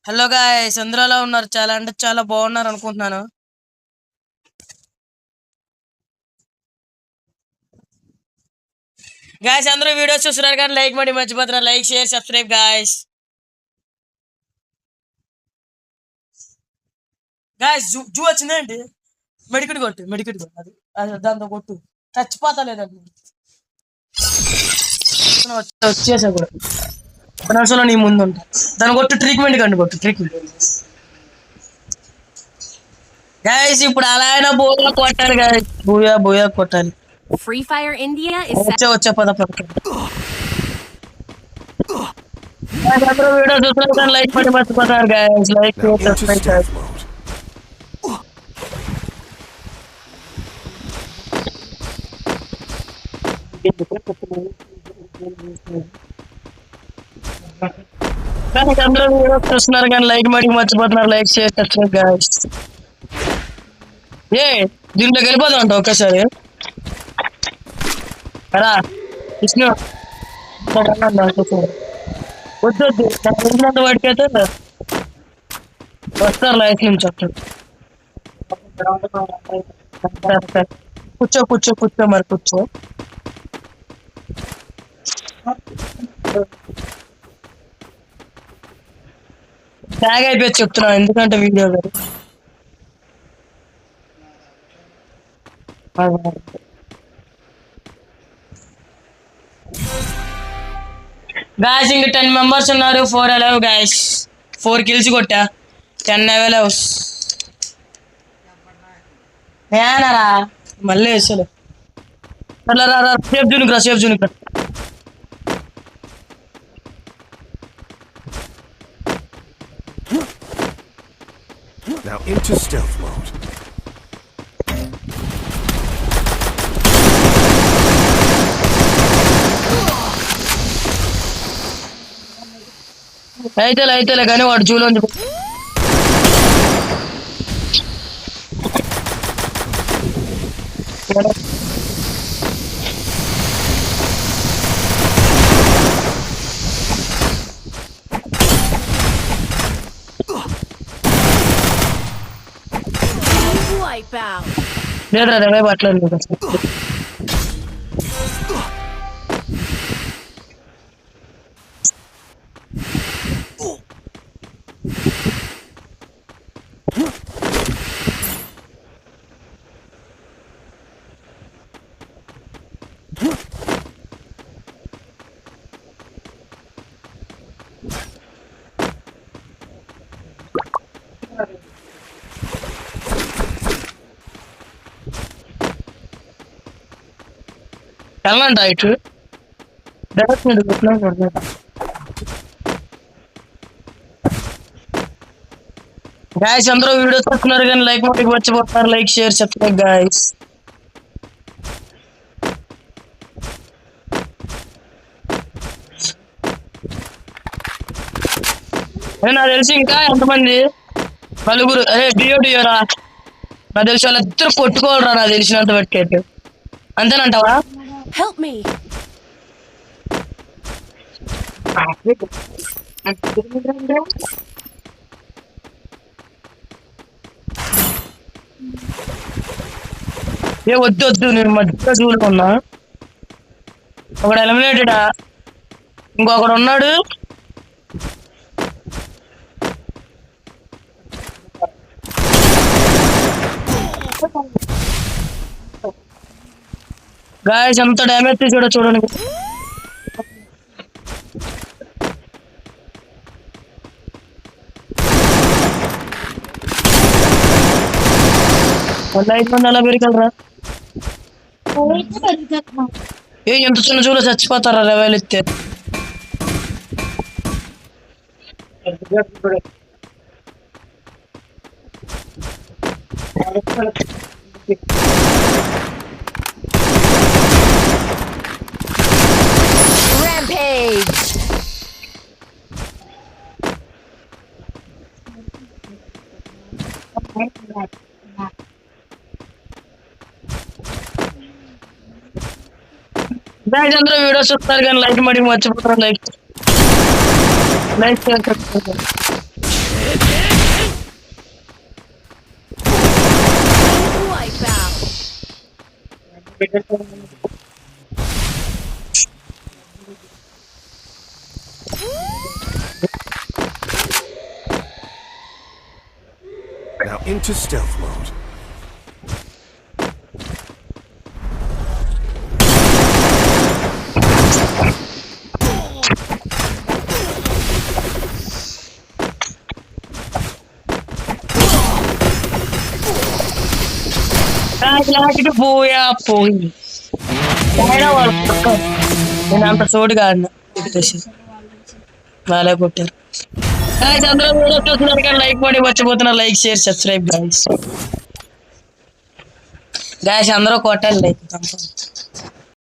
Hello guys, అందరూ ఉన్నారు? చాలా అంటే చాలా బాగున్నారు అనుకుంటున్నాను. గాయ్స్, అందరూ వీడియోస్ చూస్తున్నారు కానీ లైక్ ಮಾಡಿ మర్చిపోతున్నారు. Like, share, subscribe guys. Guys, zoo వచ్చిందేంటి? మెడికట్ కొట్టు అది దాంతో కొట్టు. చచ్చిపోతా లేదండి, వచ్చేసా కూడా. ఒక నిమిషంలో నీ ముందు ఉంటా. దాన్ని కొట్టు, ట్రీట్మెంట్ కండి కొట్టు, ట్రీట్మెంట్. గాయ్స్, ఇప్పుడు అలా అయినా బోయా కొట్టాలి గాయ్స్, బోయా కొట్టాలి. Free Fire India is వచ్చే పద అందరూ వీడియో చూస్తున్నారు కానీ లైక్ ಮಾಡಿ మర్చిపోతారు గాయ్స్. Like, subscribe. అందరూ వీడియోస్ చూస్తున్నారు కానీ లైక్ ಮಾಡಿ మర్చిపోతున్నారు. Like, share, subscribe guys. దీంట్లోకి వెళ్ళిపోదాం అంట ఒక్కసారి. రా విష్ణు, వద్దు నాకు వాడికైతే వస్తారు లైఫ్ నుంచి వస్తారు. కూర్చో మరి కూర్చో. ట్యాగ్ అయిపోయి చెప్తున్నా, ఎందుకంటే వీడియో గారు. గాయస్, ఇంక 10 మెంబర్స్ ఉన్నారు. 4 అలవ్ గాయస్. 4 కిల్స్ కొట్టా, 10 అవెలవ్స్. నేనరా మళ్ళీ వేసాడు. అట్లా రా, సేఫ్ జూనిక్. Now into stealth mode. అయితేలే కానీ వాడు జూలో లేదురా రవై పట్టలేదు. వెళ్ళండి ఇటు గాయస్. అందరూ వీడియోస్ చూస్తున్నారు కానీ లైక్ ಮಾಡಿ మర్చిపోతున్నారు. Like, share, subscribe guys. నాకు తెలిసి ఇంకా ఎంతమంది, 4. అదే డియోరా నాకు తెలిసి వాళ్ళిద్దరు కొట్టుకోవాలరా నాకు తెలిసినంత బట్టి. అంతేనంటావా? help me. వద్దు నేను మధ్య చూడుకున్నా. ఒకడు ఎలిమినేటెడా, ఇంకొకడు ఉన్నాడు. గాయస్, ఎంత డ్యామేజ్ తీసాడో చూడండి. ఎలా పెరిగలరా? ఎంత చిన్న చూలో చచ్చిపోతారా లెవెల్ ఇస్తే. Rampage. గాయస్ అందరూ వీడియోస్ చూస్తారు కానీ లైక్ మరి మర్చిపోతారు. Like Now into stealth mode. పోయా పోయి నేను అంత చోటు కాదు వాళ్ళే కొట్టారు. అందరూ వీడియో చూస్తున్నారు కానీ లైక్ పడి మర్చిపోతున్నారు. లైక్ షేర్ సబ్స్క్రైబ్ గాయస్ అందరూ కొట్టాలి లైక్.